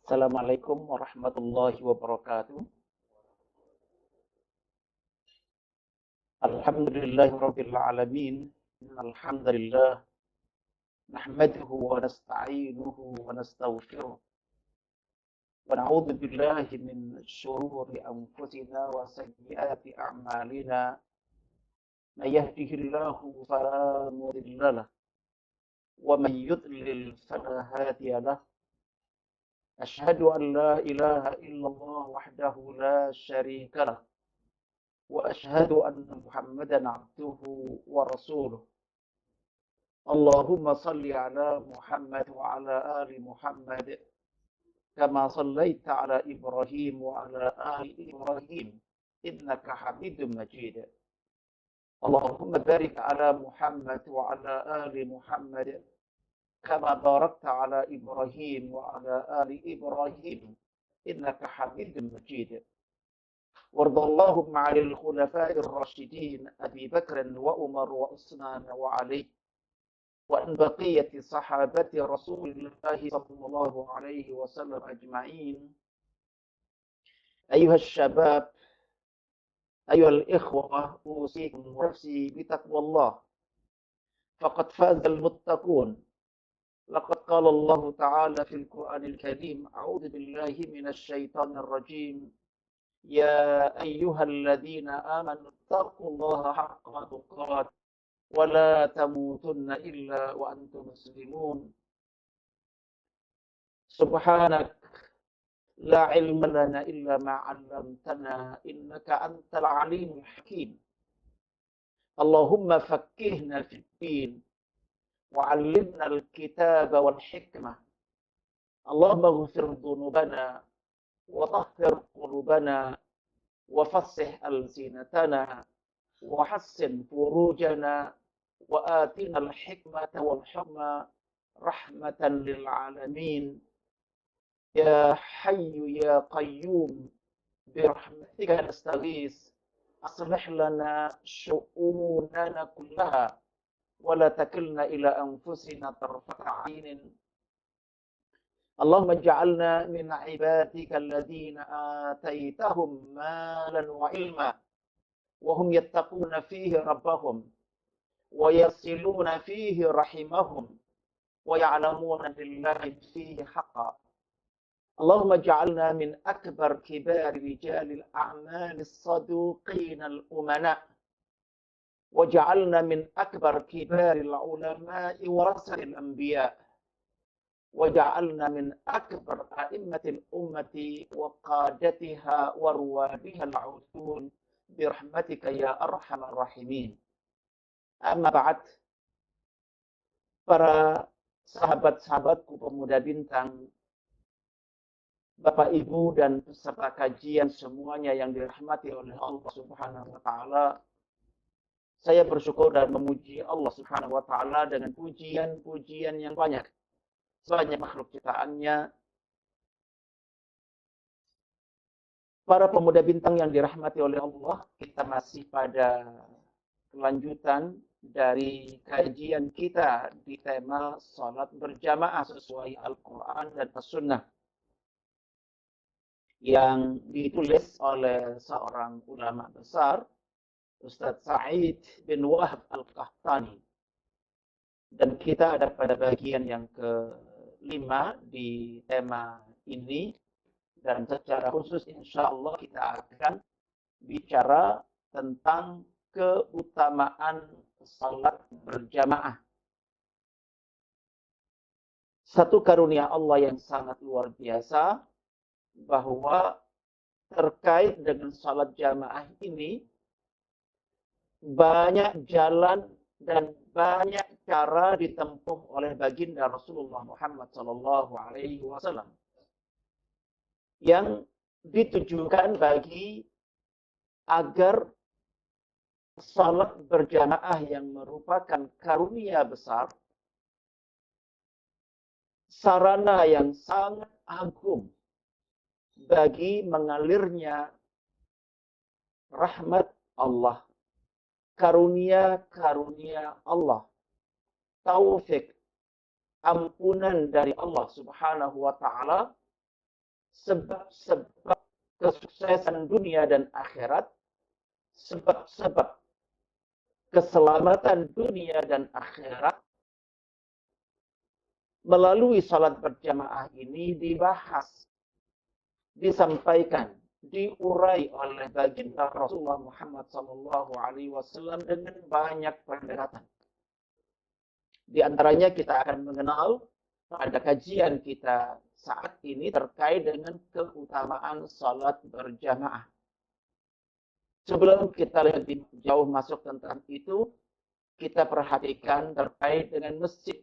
Assalamualaikum warahmatullahi wabarakatuh. Alhamdulillahirabbil alamin. Alhamdulillah nahmaduhu wa nasta'inuhu wa nastaghfiruh wa na'udzu billahi min shururi anfusina wa sayyiati a'malina. May yahdihillahu fala mudilla lahu wa man yudlil fala hadiya lahu. Asyhadu an la ilaha illallah wahdahu la syarika lahu wa asyhadu anna Muhammadan abduhu wa rasuluh. Allahumma salli ala Muhammad wa ala ali Muhammad kama sallaita ala Ibrahim wa ala ali Ibrahim innaka Hamidum Majid. Allahumma barik ala Muhammad wa ala ali Muhammad kama barakta ala Ibrahim wa ala ali Ibrahim innaka Hamidum Majid. وارض اللهم عن الخلفاء الراشدين أبي بكر وعمر وعثمان وعلي وأن بقية صحابة رسول الله صلى الله عليه وسلم أجمعين. أيها الشباب، أيها الإخوة، أوصيكم ونفسي بتقوى الله فقد فاز المتقون. لقد قال الله تعالى في القرآن الكريم: أعوذ بالله من الشيطان الرجيم، يا أيها الذين آمنوا اتقوا الله حق تقاته ولا تموتن إلا وأنتم مسلمون. سبحانك لا علم لنا إلا ما علمتنا إنك أنت العليم الحكيم. اللهم فقهنا في الدين وعلمنا الكتاب والحكمة. اللهم اغفر ذنوبنا وطهر قلوبنا وفصح ألسنتنا وحسن فروجنا وآتنا الحكمة والحكمة رحمة للعالمين. يا حي يا قيوم برحمتك نستغيث، أصلح لنا شؤوننا كلها ولا تكلنا إلى أنفسنا طرفة عين. اللهم اجعلنا من عبادك الذين آتيتهم مالا وعلما وهم يتقون فيه ربهم ويصلون فيه رحمهم ويعلمون بالله فيه حقا. اللهم اجعلنا من أكبر كبار رجال الأعمال الصدوقين الأمناء، واجعلنا من أكبر كبار العلماء ورثة الأنبياء، وجعلنا من أكبر أئمة الأمة وقادتها وروادها العدول برحمتك يا أرحم الراحمين. Amma ba'd, para sahabat-sahabatku pemuda bintang, Bapak Ibu dan peserta kajian semuanya yang dirahmati oleh Allah Subhanahu wa taala. Saya bersyukur dan memuji Allah Subhanahu wa taala dengan pujian-pujian yang banyak. Sebanyak makhluk ciptaannya. Para pemuda bintang yang dirahmati oleh Allah, kita masih pada kelanjutan dari kajian kita di tema salat berjamaah sesuai Al-Quran dan As-Sunnah yang ditulis oleh seorang ulama besar, Ustadz Sa'id bin Wahab Al-Qahtani. Dan kita ada pada bagian yang kelima di tema ini, dan secara khusus insya Allah kita akan bicara tentang keutamaan salat berjamaah. Satu karunia Allah yang sangat luar biasa bahwa terkait dengan salat jamaah ini banyak jalan dan banyak cara ditempuh oleh baginda Rasulullah Muhammad SAW yang ditujukan bagi agar salat berjamaah yang merupakan karunia besar, sarana yang sangat agung bagi mengalirnya rahmat Allah, karunia-karunia Allah, taufik, ampunan dari Allah Subhanahu wa taala sebab-sebab kesuksesan dunia dan akhirat, sebab-sebab keselamatan dunia dan akhirat melalui salat berjamaah ini dibahas, disampaikan, diurai oleh baginda Rasulullah Muhammad SAW dengan banyak pendekatan. Di antaranya kita akan mengenal pada kajian kita saat ini terkait dengan keutamaan salat berjamaah. Sebelum kita lebih jauh masuk tentang itu, kita perhatikan terkait dengan masjid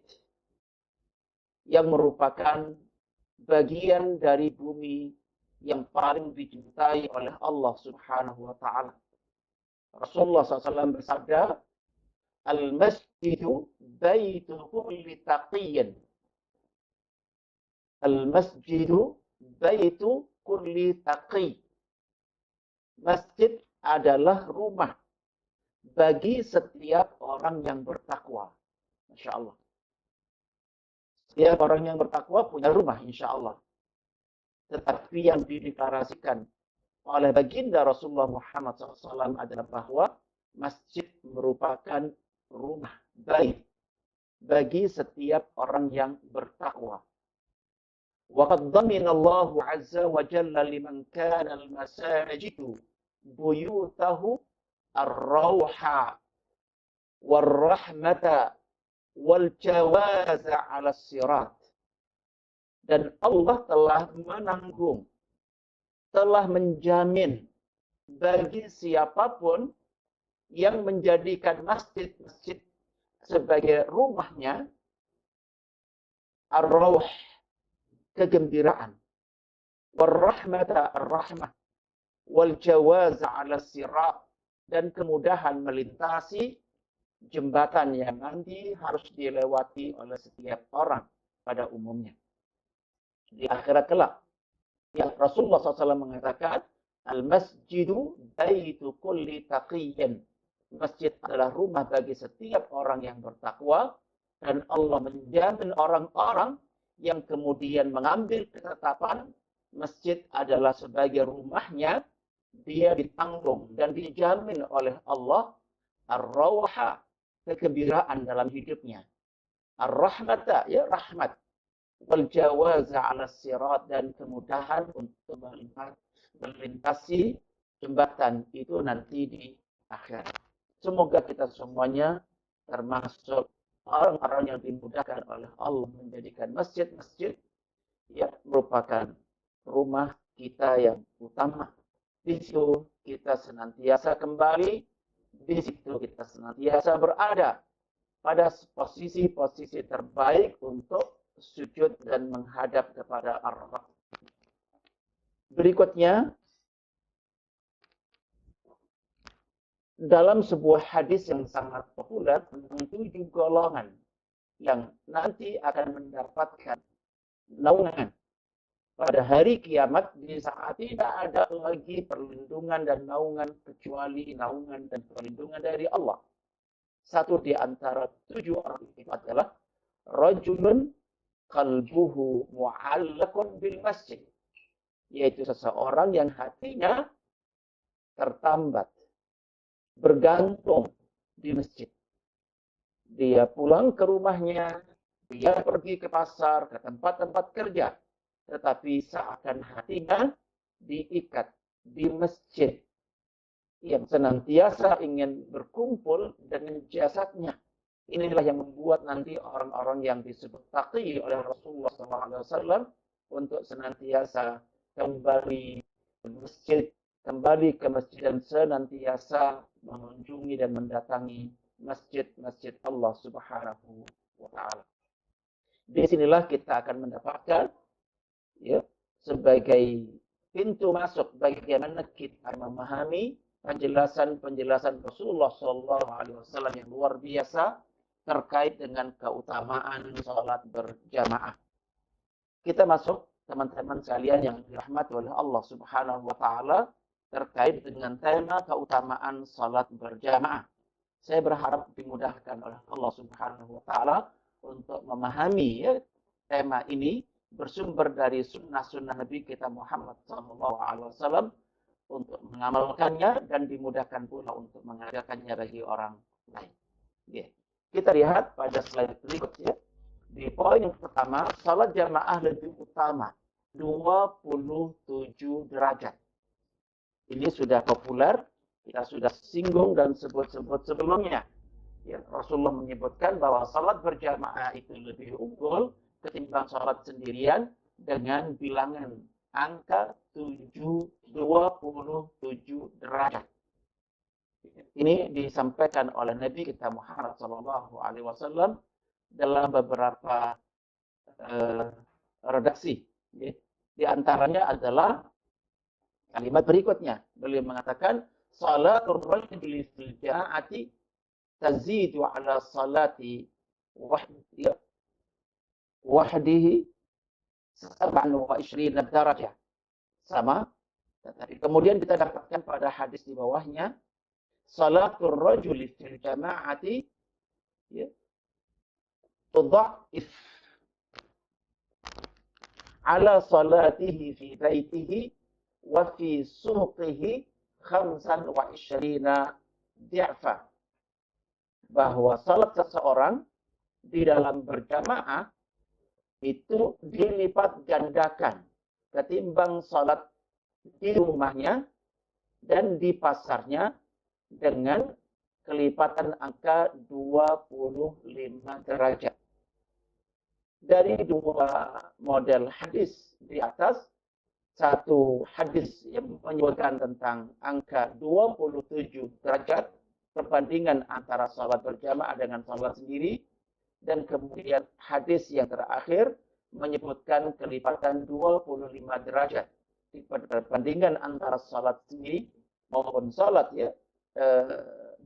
yang merupakan bagian dari bumi yang paling dicintai oleh Allah Subhanahu wa taala. Rasulullah SAW bersabda, "Al-masjidu baitu kulli taqiyyin." Al-masjidu baitu kulli taqi. Masjid adalah rumah bagi setiap orang yang bertakwa. Masya Allah. Setiap orang yang bertakwa punya rumah, insya Allah. Tetapi yang dideklarasikan oleh baginda Rasulullah Muhammad SAW adalah bahwa masjid merupakan rumah baik bagi setiap orang yang bertakwa. وَقَدْ ضَمِنَ اللَّهُ عَزَّ وَجَلَّ لِمَنْ كَانَ الْمَسَاجِدُ بُيُوتَهُ الرَّوْحَ وَالرَّحْمَةَ وَالْجَوَازَ عَلَى الصِّرَاطِ. Dan Allah telah menanggung, telah menjamin bagi siapapun yang menjadikan masjid-masjid sebagai rumahnya, ar-rawh, kegembiraan, war-rahmata, ar-rahmah, wal-jawaz 'ala sirat, dan kemudahan melintasi jembatan yang nanti harus dilewati oleh setiap orang pada umumnya. Di akhirat kelak, ya, Rasulullah SAW mengatakan, al-masjidu baitu kulli taqiyyin. Masjid adalah rumah bagi setiap orang yang bertakwa, dan Allah menjamin orang-orang yang kemudian mengambil ketetapan masjid adalah sebagai rumahnya, dia ditanggung dan dijamin oleh Allah ar-rawha, kegembiraan dalam hidupnya, ar-rahmata, ya, rahmat, wal jawaza 'ala sirat, dan kemudahan untuk melintasi jembatan itu nanti di akhirat. Semoga kita semuanya termasuk orang-orang yang dimudahkan oleh Allah menjadikan masjid-masjid yang merupakan rumah kita yang utama. Di situ kita senantiasa kembali, di situ kita senantiasa berada pada posisi-posisi terbaik untuk sujud dan menghadap kepada Ar-Rabb. Berikutnya, dalam sebuah hadis yang sangat populer tentang 7 golongan yang nanti akan mendapatkan naungan pada hari kiamat, di saat tidak ada lagi perlindungan dan naungan kecuali naungan dan perlindungan dari Allah. Satu di antara 7 orang itu adalah rajulun qalbuhu mu'allaqun bil masjid, yaitu seseorang yang hatinya tertambat, bergantung di masjid. Dia pulang ke rumahnya, dia pergi ke pasar, ke tempat-tempat kerja, tetapi seakan hatinya diikat di masjid, yang senantiasa ingin berkumpul dengan jasadnya. Inilah yang membuat nanti orang-orang yang disebut taqi oleh Rasulullah SAW untuk senantiasa kembali ke masjid dan senantiasa mengunjungi dan mendatangi masjid-masjid Allah Subhanahu wa taala. Di sinilah kita akan mendapatkan, ya, sebagai pintu masuk bagaimana kita memahami penjelasan-penjelasan Rasulullah SAW yang luar biasa terkait dengan keutamaan salat berjamaah. Kita masuk, teman-teman sekalian yang dirahmati oleh Allah Subhanahu wa taala, terkait dengan tema keutamaan salat berjamaah. Saya berharap dimudahkan oleh Allah Subhanahu wa taala untuk memahami, ya, tema ini bersumber dari sunnah-sunnah Nabi kita Muhammad SAW untuk mengamalkannya dan dimudahkan pula untuk mengajarkannya bagi orang lain. Ya. Kita lihat pada slide berikutnya. Di poin yang pertama, salat jamaah lebih utama, 27 derajat. Ini sudah populer, kita sudah singgung dan sebut-sebut sebelumnya. Ya, Rasulullah menyebutkan bahwa salat berjamaah itu lebih unggul ketimbang salat sendirian dengan bilangan angka 27 derajat. Ini disampaikan oleh Nabi kita Muhammad SAW dalam beberapa redaksi. Di antaranya adalah kalimat berikutnya. Beliau mengatakan, salatul rajuli fil jama'ati tazidu ala salati wahdihi 27 darajah. Sama. Tetapi kemudian kita dapatkan pada hadis di bawahnya, salatul rajuli fil jama'ati tudha'if ala salatihi fi baitihi wa fi suqihi 25 di'fa. Bahwa salat seseorang di dalam berjamaah itu dilipat gandakan ketimbang salat di rumahnya dan di pasarnya dengan kelipatan angka 25 derajat. Dari dua model hadis di atas, satu hadis yang menyebutkan tentang angka 27 derajat perbandingan antara salat berjamaah dengan salat sendiri, dan kemudian hadis yang terakhir menyebutkan kelipatan 25 derajat perbandingan antara salat sendiri maupun salat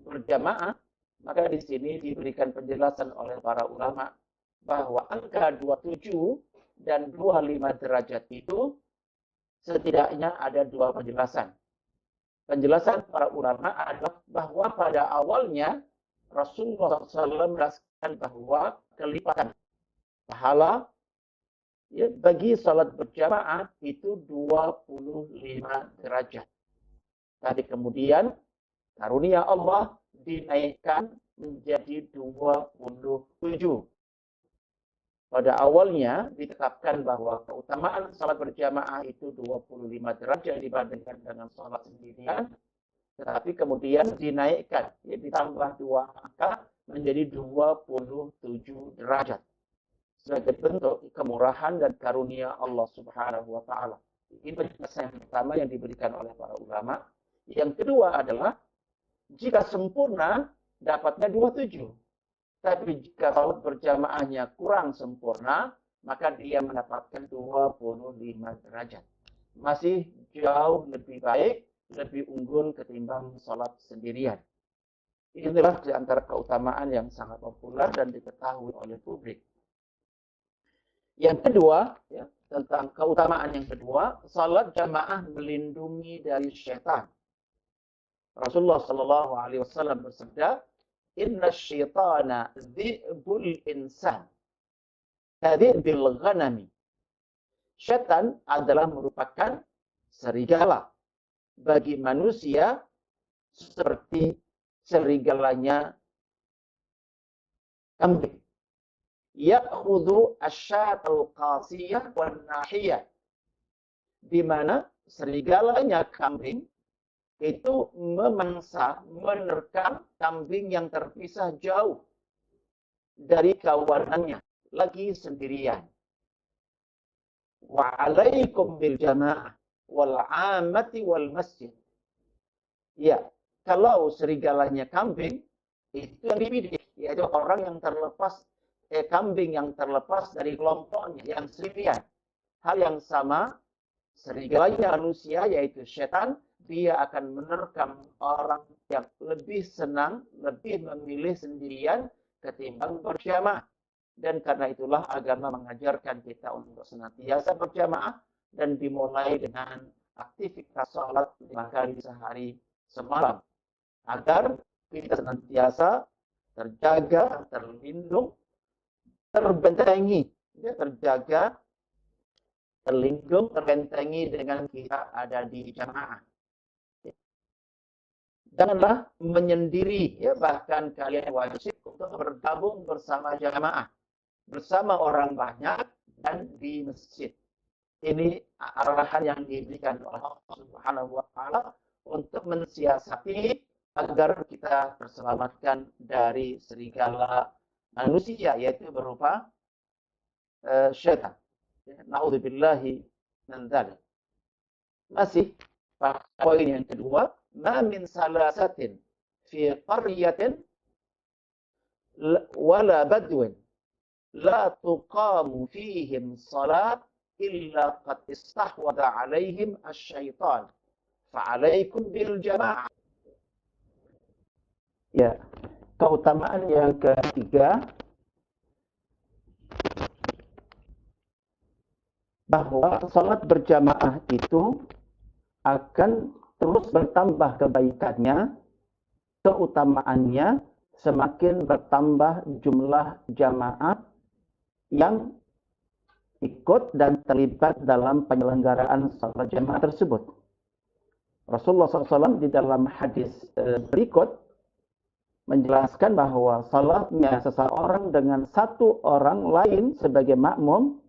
berjamaah. Maka di sini diberikan penjelasan oleh para ulama bahwa angka 27 dan 25 derajat itu setidaknya ada dua penjelasan. Penjelasan para ulama adalah bahwa pada awalnya Rasulullah SAW merasakan bahwa kelipatan pahala bagi salat berjamaah itu 25 derajat. Tapi kemudian karunia Allah dinaikkan menjadi 27. Pada awalnya ditetapkan bahwa keutamaan salat berjamaah itu 25 derajat dibandingkan dengan salat sendirian, tetapi kemudian dinaikkan, ditambah 2 angka menjadi 27 derajat. Sebagai bentuk kemurahan dan karunia Allah Subhanahu wa Ta'ala. Ini penjelasan yang pertama yang diberikan oleh para ulama. Yang kedua adalah jika sempurna dapatnya 27. Tapi jika salat berjamaahnya kurang sempurna, maka dia mendapatkan 25 derajat. Masih jauh lebih baik, lebih unggul ketimbang salat sendirian. Inilah di antara keutamaan yang sangat populer dan diketahui oleh publik. Yang kedua, tentang keutamaan yang kedua, salat jamaah melindungi dari syaitan. Rasulullah SAW bersabda, Inna syaitana dhi'bul insan kadhi'bil ghanami. Syaitan adalah merupakan serigala bagi manusia seperti serigalanya kambing. Ya'khudhu asyatal qasiyah wan nahiyah. Di mana serigalanya kambing itu memangsa, menerkam kambing yang terpisah jauh dari kawanannya, lagi sendirian. Wa alaikum bil jamaah wal amati wal masjid. Ya, kalau serigalanya kambing, itu yang dibidik, yaitu orang yang terlepas, kambing yang terlepas dari kelompoknya, yang sendirian. Hal yang sama, serigalanya manusia, yaitu setan, dia akan menerkam orang yang lebih senang, lebih memilih sendirian ketimbang berjamaah. Dan karena itulah agama mengajarkan kita untuk senantiasa berjamaah dan dimulai dengan aktivitas sholat 5 kali sehari semalam. Agar kita senantiasa terjaga, terlindung, terbentengi, terjaga terlindung, terbentengi dengan kita ada di jamaah. Janganlah menyendiri, ya, bahkan kalian wajib untuk bergabung bersama jamaah, bersama orang banyak dan di masjid. Ini arahan yang diberikan oleh Allah Subhanahu wa taala untuk mensiasati agar kita terselamatkan dari serigala manusia, yaitu berupa syaitan. Na'udzubillahi min dzalik. Masih poin yang kedua, ma min salasatin fi qaryatin wala badwin la tuqamu fihim salat illa qad istahwada alaihim asy-syaitan fa'alaikum bil jamaah. Ya, keutamaan yang ketiga, bahwa salat berjamaah itu akan terus bertambah kebaikannya, keutamaannya semakin bertambah jumlah jamaah yang ikut dan terlibat dalam penyelenggaraan salat jamaah tersebut. Rasulullah SAW di dalam hadis berikut menjelaskan bahwa salatnya seseorang dengan satu orang lain sebagai makmum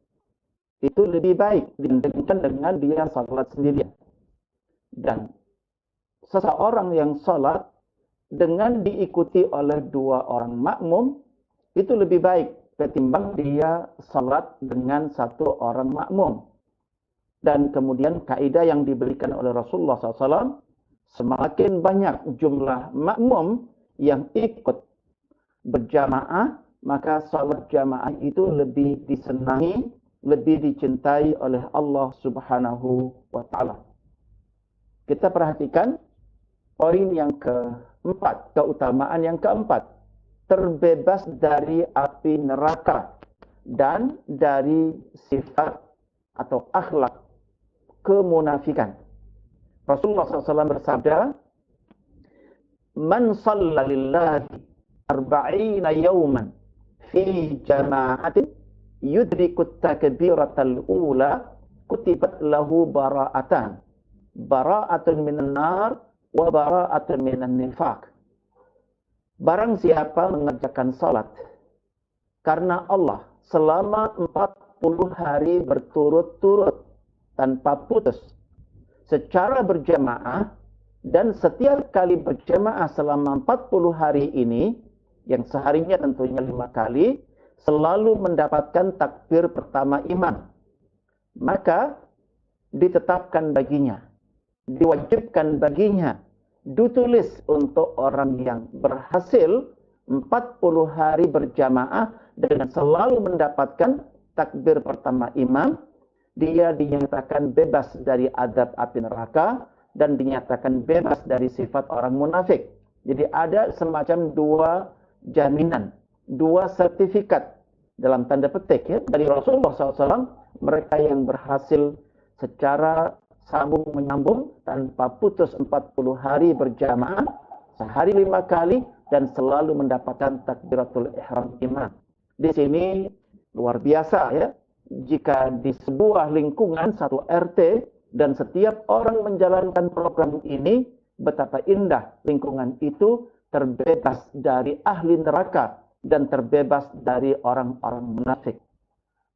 itu lebih baik dibandingkan dengan dia salat sendirian. Dan seseorang yang salat dengan diikuti oleh dua orang makmum itu lebih baik ketimbang dia salat dengan satu orang makmum. Dan kemudian kaidah yang diberikan oleh Rasulullah SAW, semakin banyak jumlah makmum yang ikut berjamaah, maka salat jamaah itu lebih disenangi, lebih dicintai oleh Allah Subhanahu wa taala. Kita perhatikan poin yang keempat, keutamaan yang keempat, terbebas dari api neraka dan dari sifat atau akhlak kemunafikan. Rasulullah SAW bersabda, "Man shalla lillahi arba'ina yawman fi jama'atin yudrikut takbiratal ula kutibat lahu bara'atan. Bara'atun minan nar wa bara'atun minan nifaq." Barang siapa mengerjakan salat karena Allah selama 40 hari berturut-turut tanpa putus secara berjamaah, dan setiap kali berjamaah selama 40 hari ini, yang seharinya tentunya 5 kali, selalu mendapatkan takbir pertama imam, maka ditetapkan baginya, diwajibkan baginya, ditulis untuk orang yang berhasil 40 hari berjamaah dengan selalu mendapatkan takbir pertama imam, dia dinyatakan bebas dari azab api neraka dan dinyatakan bebas dari sifat orang munafik. Jadi ada semacam dua jaminan, dua sertifikat dalam tanda petik ya, dari Rasulullah SAW, mereka yang berhasil secara sambung menyambung tanpa putus 40 hari berjamaah, sehari 5 kali, dan selalu mendapatkan takbiratul ihram imam. Di sini luar biasa ya, jika di sebuah lingkungan satu RT dan setiap orang menjalankan program ini, betapa indah lingkungan itu terbebas dari ahli neraka dan terbebas dari orang-orang munafik.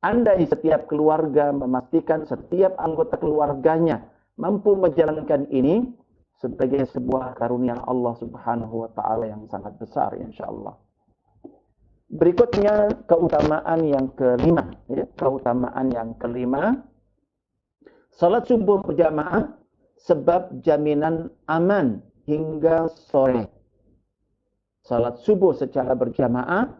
Andai setiap keluarga memastikan setiap anggota keluarganya mampu menjalankan ini, sebagai sebuah karunia Allah Subhanahu wa taala yang sangat besar insyaallah. Berikutnya keutamaan yang kelima, ya, keutamaan yang kelima, salat subuh berjamaah sebab jaminan aman hingga sore. Salat subuh secara berjamaah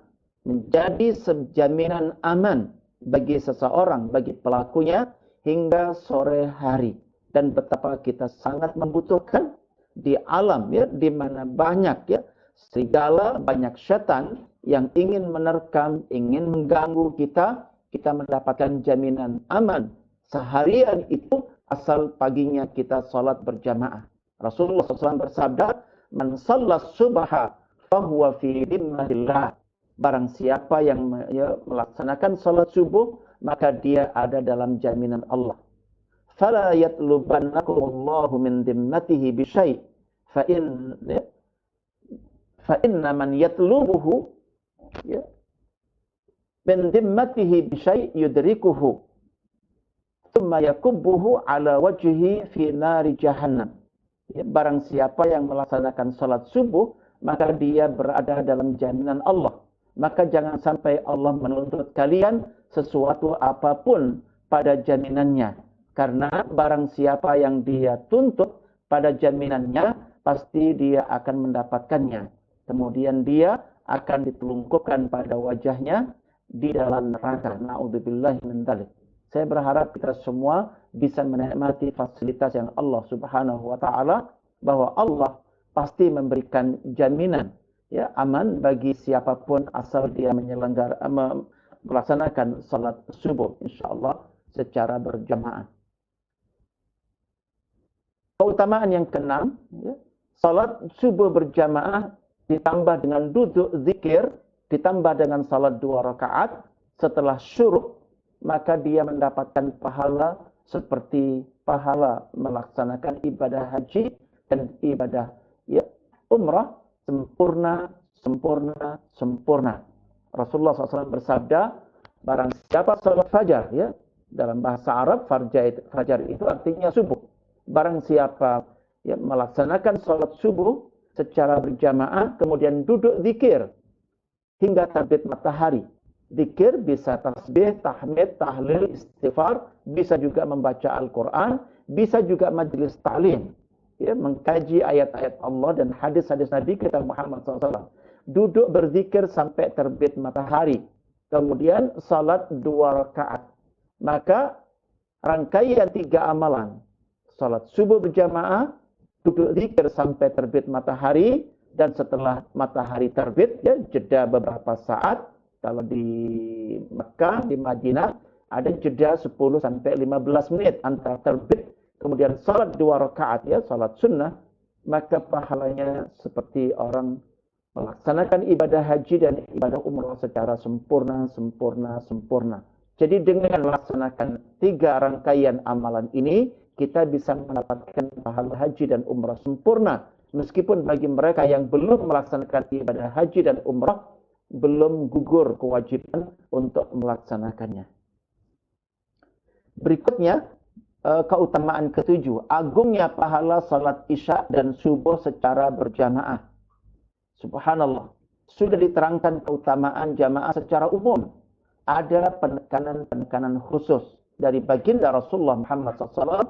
menjadi jaminan aman bagi seseorang, bagi pelakunya hingga sore hari. Dan betapa kita sangat membutuhkan di alam ya, di mana banyak ya serigala, banyak setan yang ingin menerkam, ingin mengganggu kita, kita mendapatkan jaminan aman seharian itu asal paginya kita salat berjamaah. Rasulullah SAW bersabda, "Man shallas subha fahuwa fi dhimmatillah." Barang siapa yang melaksanakan salat subuh maka dia ada dalam jaminan Allah. Fala yatlubannakumullahu min dimmatihi bisyai' fa inna man yatlubuhu ya min dimmatihi bisyai' yudrikuhu thumma yakubbuhu ala wajhihi fi nari jahannam. Ya, barang siapa yang melaksanakan salat subuh, maka dia berada dalam jaminan Allah. Maka jangan sampai Allah menuntut kalian sesuatu apapun pada jaminannya. Karena barang siapa yang dia tuntut pada jaminannya, pasti dia akan mendapatkannya. Kemudian dia akan ditelungkupkan pada wajahnya di dalam neraka. Na'udzubillahi min dzalik. Saya berharap kita semua bisa menikmati fasilitas yang Allah Subhanahu wa taala, bahwa Allah pasti memberikan jaminan ya aman bagi siapapun asal dia melaksanakan salat subuh insyaallah secara berjamaah. Keutamaan yang keenam, ya, salat subuh berjamaah ditambah dengan duduk zikir, ditambah dengan salat 2 rakaat setelah syuruk, maka dia mendapatkan pahala seperti pahala melaksanakan ibadah haji dan ibadah ya, umrah sempurna, sempurna, sempurna. Rasulullah SAW bersabda, barang siapa salat fajar, ya, dalam bahasa Arab fajar itu artinya subuh. Barang siapa ya, melaksanakan salat subuh secara berjamaah, kemudian duduk zikir hingga terbit matahari. Zikir bisa tasbih, tahmid, tahlil, istighfar, bisa juga membaca Al-Quran, bisa juga majelis ta'lim, ya, mengkaji ayat-ayat Allah dan hadis-hadis Nabi kita Muhammad SAW. Duduk berzikir sampai terbit matahari, kemudian salat 2 rakaat. Maka rangkaian 3 amalan, salat subuh berjamaah, duduk zikir sampai terbit matahari, dan setelah matahari terbit, ya, jeda beberapa saat. Kalau di Mekah, di Madinah, ada jeda 10 sampai 15 menit antara terbit, kemudian salat 2 rakaat, ya, salat sunnah, maka pahalanya seperti orang melaksanakan ibadah haji dan ibadah umrah secara sempurna, sempurna, sempurna. Jadi dengan melaksanakan 3 rangkaian amalan ini, kita bisa mendapatkan pahala haji dan umrah sempurna. Meskipun bagi mereka yang belum melaksanakan ibadah haji dan umrah, belum gugur kewajiban untuk melaksanakannya. Berikutnya, keutamaan ke-7, agungnya pahala salat isya dan subuh secara berjamaah. Subhanallah, sudah diterangkan keutamaan jamaah secara umum. Ada penekanan-penekanan khusus dari baginda Rasulullah Muhammad SAW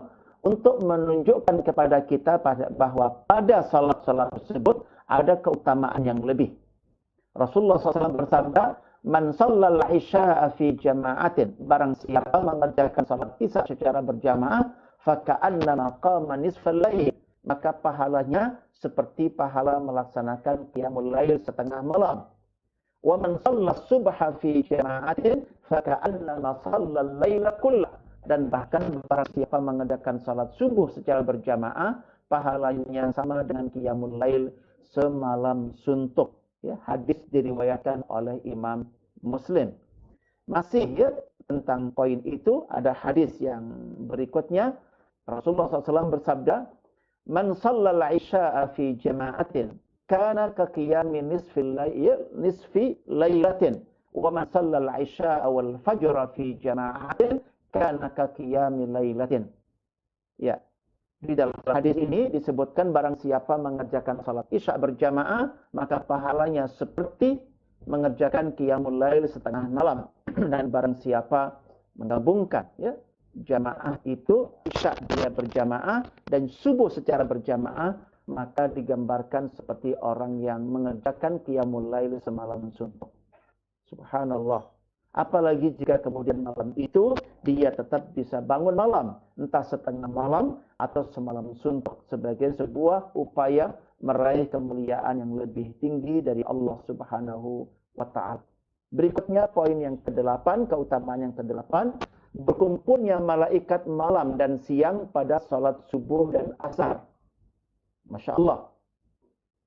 untuk menunjukkan kepada kita bahwa pada salat-salat tersebut ada keutamaan yang lebih. Rasulullah SAW bersabda, "Man shallal isya'a fi jama'atin." Barang siapa mengerjakan salat isya secara berjamaah, faka'annama qama nisfal lail, maka pahalanya seperti pahala melaksanakan qiyamul lail setengah malam. Wa man shalla subha fi jama'atin, faka'annama shallal laila kullah. Dan bahkan barang siapa mengerjakan salat subuh secara berjamaah, pahalanya sama dengan qiyamul lail semalam suntuk. Ya, hadis diriwayatkan oleh Imam Muslim. Masih ya, tentang poin itu ada hadis yang berikutnya. Rasulullah SAW bersabda, "Man shallal isya'a fi jama'atin kana ka qiyami nisfi lailatin, wa man shallal isya'a wal fajra fi jama'atin kana ka qiyami lailatin." Ya. Di dalam hadis ini disebutkan barang siapa mengerjakan salat isya berjamaah, maka pahalanya seperti mengerjakan qiyamul lail setengah malam. Dan barang siapa menggabungkan ya, jamaah itu, isya dia berjamaah dan subuh secara berjamaah, maka digambarkan seperti orang yang mengerjakan qiyamul lail semalam suntuk. Subhanallah. Apalagi jika kemudian malam itu dia tetap bisa bangun malam, entah setengah malam atau semalam suntuk, sebagai sebuah upaya meraih kemuliaan yang lebih tinggi dari Allah Subhanahu wa ta'ala. Berikutnya poin yang ke-8, keutamaan yang ke-8, berkumpulnya malaikat malam dan siang pada salat subuh dan asar. Masya Allah.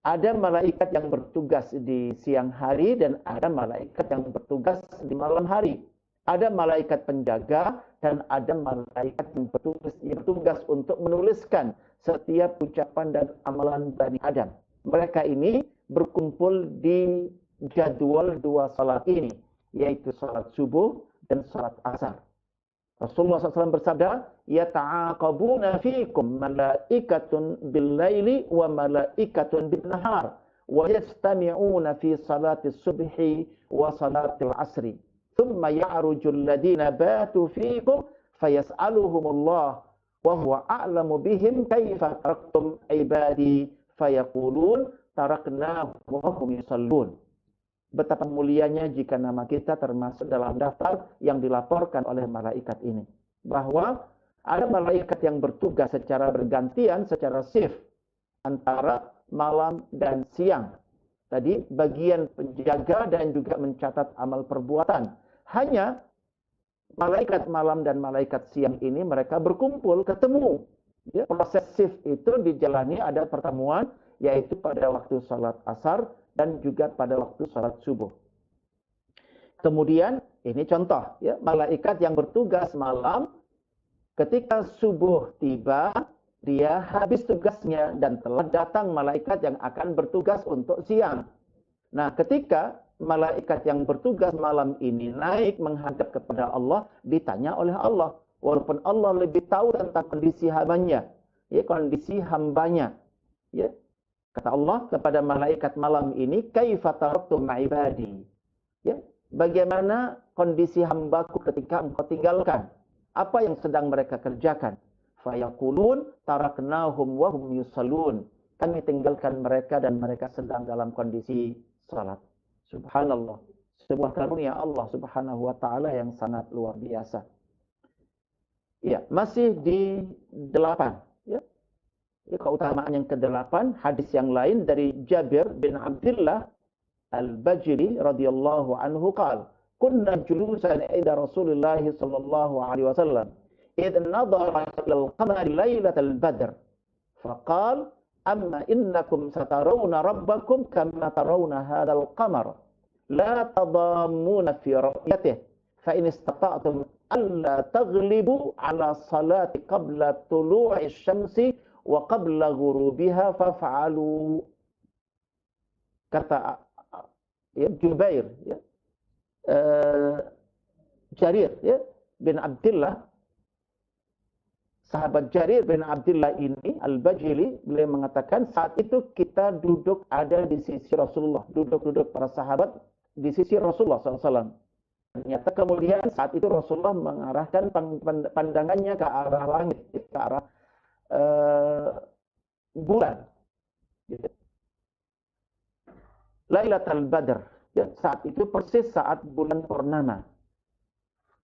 Ada malaikat yang bertugas di siang hari dan ada malaikat yang bertugas di malam hari. Ada malaikat penjaga dan ada malaikat yang bertugas untuk menuliskan setiap ucapan dan amalan Bani Adam. Mereka ini berkumpul di jadwal dua salat ini, yaitu salat subuh dan salat asar. Rasulullah SAW bersabda, "Yata'aqabuna fikum malaikatun bil-laili wa malaikatun bin-nahar, wa yastami'una fi salati subhi wa salati al-asri. Thumma ya'ruju alladhina batu fikum fayas'aluhumullah wa huwa a'lamu bihim kaifa taraktum ibadi fayaqulun taraknahum wa hum yusallun." Betapa mulianya jika nama kita termasuk dalam daftar yang dilaporkan oleh malaikat ini. Bahwa ada malaikat yang bertugas secara bergantian, secara shift antara malam dan siang. Tadi bagian penjaga dan juga mencatat amal perbuatan. Hanya malaikat malam dan malaikat siang ini mereka berkumpul, ketemu. Ya, proses shift itu dijalani, ada pertemuan, yaitu pada waktu salat asar dan juga pada waktu salat subuh. Kemudian, ini contoh, ya, malaikat yang bertugas malam, ketika subuh tiba, dia habis tugasnya dan telah datang malaikat yang akan bertugas untuk siang. Nah, ketika malaikat yang bertugas malam ini naik menghadap kepada Allah, ditanya oleh Allah. Walaupun Allah lebih tahu tentang kondisi hambanya, ya, kondisi hambanya. Ya. Kata Allah kepada malaikat malam ini, "Kaifa taraktum ibadi?" Ya, bagaimana kondisi hambaku ketika engkau tinggalkan? Apa yang sedang mereka kerjakan? Fayaqulun taraknahum wa hum yusallun. Kami tinggalkan mereka dan mereka sedang dalam kondisi salat. Subhanallah. Sebuah karunia Allah Subhanahu wa taala yang sangat luar biasa. Ya, masih di 8, ya. Keutamaan yang ke-8, hadis yang lain dari Jabir bin Abdullah Al-Bajili radhiyallahu anhu qala, "Kunna julusan inda Rasulillah sallallahu alaihi wasallam, idh nadhara ila al-qamari lailatal badr, faqala, amma innakum satarawna rabbakum kama tarawna hadzal qamar, la tadammuna fi ru'yatihi, fa in istata'tum alla taghlibu ala salati qabla tulu'i syamsi wa qabla ghurubiha faf'alu." Kata ya, Jubair, ya, Jarir, ya, bin Abdullah, sahabat Jarir bin Abdullah ini Al-Bajili, beliau mengatakan saat itu kita duduk ada di sisi Rasulullah, duduk para sahabat di sisi Rasulullah SAW. Ternyata kemudian saat itu Rasulullah mengarahkan pandangannya ke arah langit, ke arah bulan. Gitu. Lailatul Badr, ya, saat itu persis saat bulan purnama.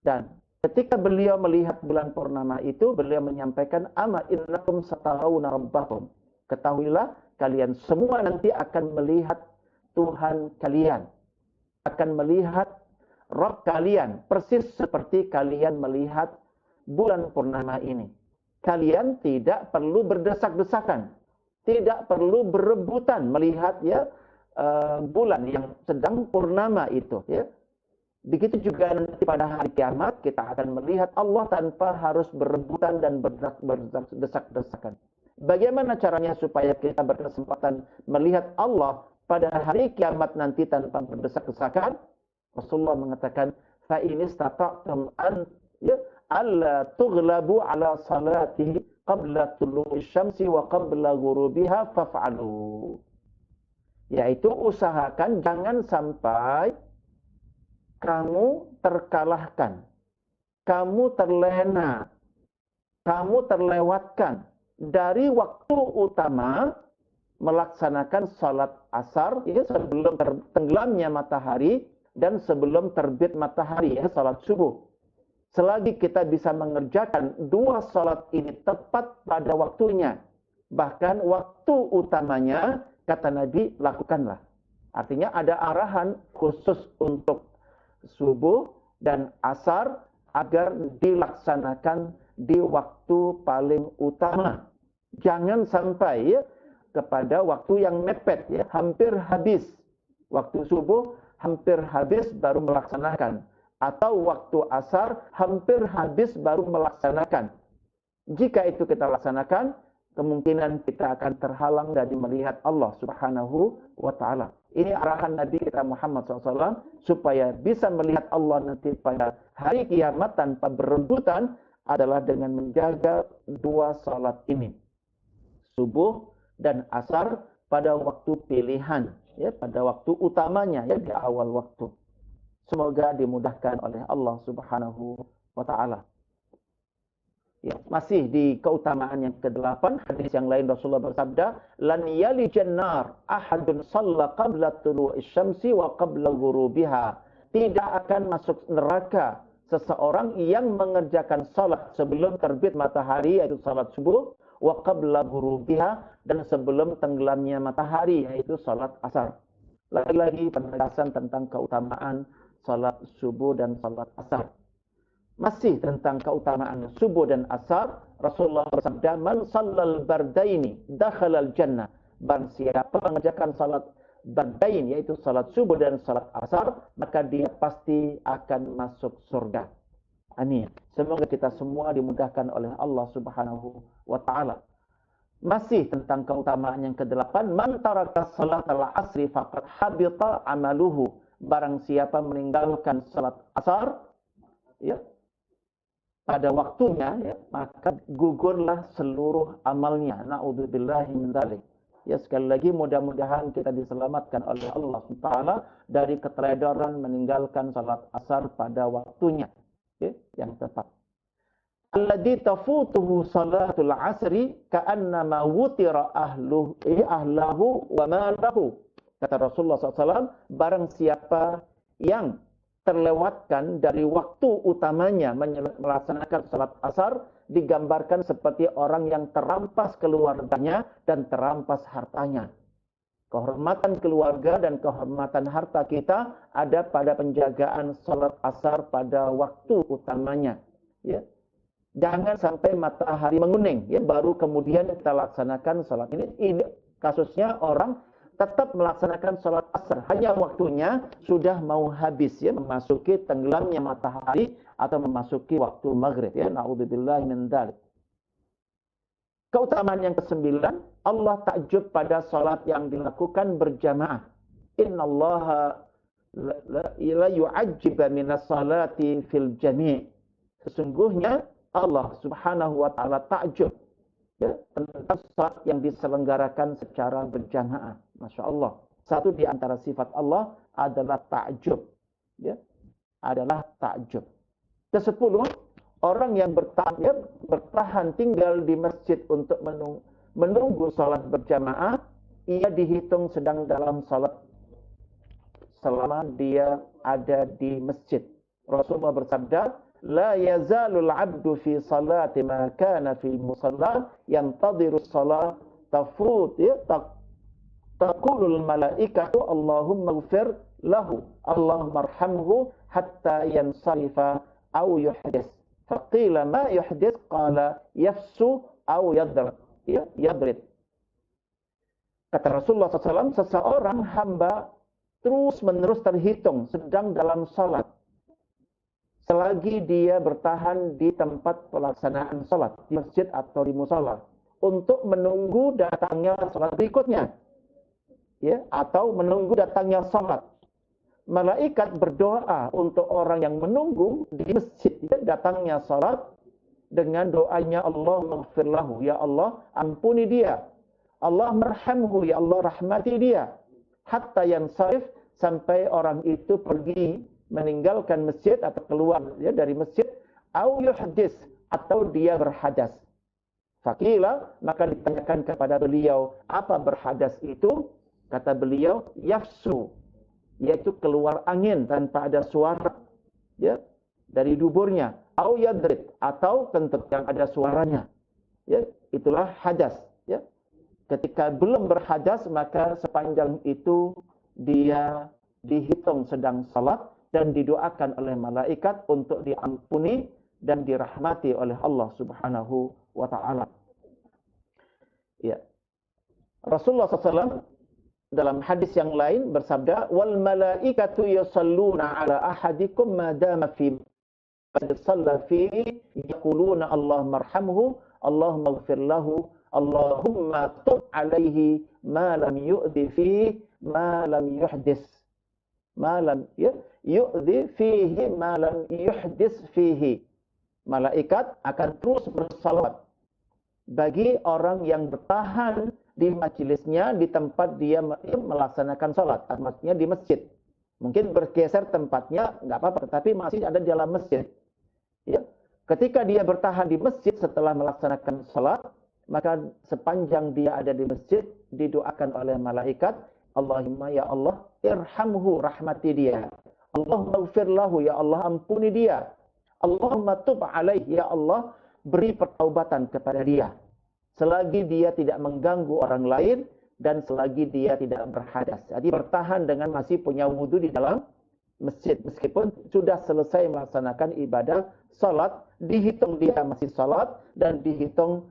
Dan ketika beliau melihat bulan purnama itu, beliau menyampaikan, "Ama innakum satarawna rabbakum." Ketahuilah kalian semua nanti akan melihat Tuhan kalian, akan melihat Rabb kalian, persis seperti kalian melihat bulan purnama ini. Kalian tidak perlu berdesak-desakan, tidak perlu berebutan melihat, ya, bulan yang sedang purnama itu, ya. Begitu juga nanti pada hari kiamat kita akan melihat Allah tanpa harus berebutan dan berdesak-desakan. Bagaimana caranya supaya kita berkesempatan melihat Allah pada hari kiamat nanti tanpa berdesak-desakan? Rasulullah mengatakan, "Fa in istata'tum an alla tughlabu ala salati qabla tulu'i syamsi wa qabla ghurubiha faf'alu." Yaitu usahakan jangan sampai kamu terkalahkan, kamu terlena, kamu terlewatkan dari waktu utama melaksanakan salat asar, ya, sebelum tenggelamnya matahari dan sebelum terbit matahari, ya, salat subuh. Selagi kita bisa mengerjakan dua salat ini tepat pada waktunya, bahkan waktu utamanya, kata Nabi, lakukanlah. Artinya ada arahan khusus untuk subuh dan asar agar dilaksanakan di waktu paling utama. Jangan sampai, ya, kepada waktu yang mepet, ya, hampir habis. Waktu subuh hampir habis baru melaksanakan. atau waktu asar hampir habis baru melaksanakan. Jika itu kita laksanakan, kemungkinan kita akan terhalang dari melihat Allah Subhanahu wa Ta'ala. Ini arahan Nabi kita Muhammad SAW supaya bisa melihat Allah nanti pada hari kiamat tanpa berebutan adalah dengan menjaga dua salat ini, subuh dan asar pada waktu pilihan, ya, pada waktu utamanya, ya, di awal waktu. Semoga dimudahkan oleh Allah Subhanahu wa Ta'ala. Ya, masih di keutamaan yang ke-8, hadis yang lain Rasulullah bersabda, "Lan yalijan nar ahadun shalla qabla tulu'is syamsi wa qabla ghurubiha." Tidak akan masuk neraka seseorang yang mengerjakan salat sebelum terbit matahari, yaitu salat subuh, wa qabla ghurubiha, dan sebelum tenggelamnya matahari, yaitu salat asar. Lagi-lagi penegasan tentang keutamaan salat subuh dan salat asar. Masih tentang keutamaan subuh dan asar, Rasulullah bersabda, "Man shallal bardaini dakhalal jannah." Barang siapa mengerjakan salat bardain, yaitu salat subuh dan salat asar, maka dia pasti akan masuk surga. Amin. Semoga kita semua dimudahkan oleh Allah Subhanahu wa Ta'ala. Masih tentang keutamaan yang ke-8, "Man taraka salatal asri faqad habita amaluhu." Barang siapa meninggalkan salat asar, ya, pada waktunya, ya, maka gugurlah seluruh amalnya. Na'udzubillahi min dzalik. Ya, sekali lagi mudah-mudahan kita diselamatkan oleh Allah Taala dari keteledoran meninggalkan salat asar pada waktunya, ya, yang tepat. Alladzi tafutuhu salatul asri ka'annama wutira ahlahu wa malahu. Kata Rasulullah SAW, barang siapa yang terlewatkan dari waktu utamanya melaksanakan salat asar, digambarkan seperti orang yang terampas keluarganya dan terampas hartanya. Kehormatan keluarga dan kehormatan harta kita ada pada penjagaan salat asar pada waktu utamanya. Ya. Jangan sampai matahari menguning, ya, baru kemudian kita laksanakan salat ini. Ini kasusnya orang tetap melaksanakan salat asar, hanya waktunya sudah mau habis, ya, memasuki tenggelamnya matahari atau memasuki waktu maghrib, ya. Na'udzubillahi min dzalik. Keutamaan yang ke-9, Allah takjub pada salat yang dilakukan berjamaah. Innallaha la yu'ajjiba minas salati fil jami'. Sesungguhnya Allah Subhanahu wa Ta'ala takjub, ya, tentang salat yang diselenggarakan secara berjamaah. Masya Allah. Satu di antara sifat Allah adalah takjub, ya, adalah takjub. Ke-10, orang yang bertahan tinggal di masjid untuk menunggu salat berjamaah, ia dihitung sedang dalam salat selama dia ada di masjid. Rasulullah bersabda, "La yazalul 'abdu fi salati ma kana fi musalla yantadhiru as-salat tafut, ya, taqulul malaikatu Allahumma ighfir lahu Allahumma arhamhu hatta yansarifa aw yuhdits." Faqila ma yuhdits, qala yafsu aw yadrid. Kata Rasulullah SAW, seseorang hamba terus-menerus terhitung sedang dalam salat selagi dia bertahan di tempat pelaksanaan salat, di masjid atau di musala, untuk menunggu datangnya salat berikutnya, ya, atau menunggu datangnya salat. Malaikat berdoa untuk orang yang menunggu di masjid, ya, datangnya salat, dengan doanya, Allah maghfirlahu, ya Allah ampuni dia, Allah marhamhu, ya Allah rahmati dia, hatta yansarif, sampai orang itu pergi meninggalkan masjid atau keluar, ya, dari masjid, au yuhdis, atau dia berhadas. Fakila, maka ditanyakan kepada beliau, apa berhadas itu? Kata beliau, yafsu, yaitu keluar angin tanpa ada suara, ya, dari duburnya, au yadrid, atau kentut yang ada suaranya, ya, itulah hadas, ya. Ketika belum berhadas, maka sepanjang itu dia dihitung sedang salat dan didoakan oleh malaikat untuk diampuni dan dirahmati oleh Allah Subhanahu wa Ta'ala. Ya. Rasulullah SAW dalam hadis yang lain bersabda, wal malaikatu yusalluna ala ahadikum ma dama fi shalla fi yaquluna Allahumma arhamhu, Allahumma ighfir lahu, Allahumma tub alaihi ma lam yu'dhi fihi ma lam yuhdis. Ma lam yu'dhi fihi ma lam yuhdis fihi. Malaikat akan terus bersalawat bagi orang yang bertahan di majelisnya, di tempat dia melaksanakan sholat, maksudnya di masjid. Mungkin bergeser tempatnya, nggak apa-apa, tapi masih ada di dalam masjid. Ya. Ketika dia bertahan di masjid setelah melaksanakan sholat, maka sepanjang dia ada di masjid, didoakan oleh malaikat, Allahumma ya Allah, irhamhu, rahmati dia. Allahumma ighfir lahu, ya Allah, ampuni dia. Allahumma tub alaih, ya Allah, beri pertaubatan kepada dia. Selagi dia tidak mengganggu orang lain dan selagi dia tidak berhadas. Jadi bertahan dengan masih punya wudhu di dalam masjid. Meskipun sudah selesai melaksanakan ibadah salat, dihitung dia masih salat dan dihitung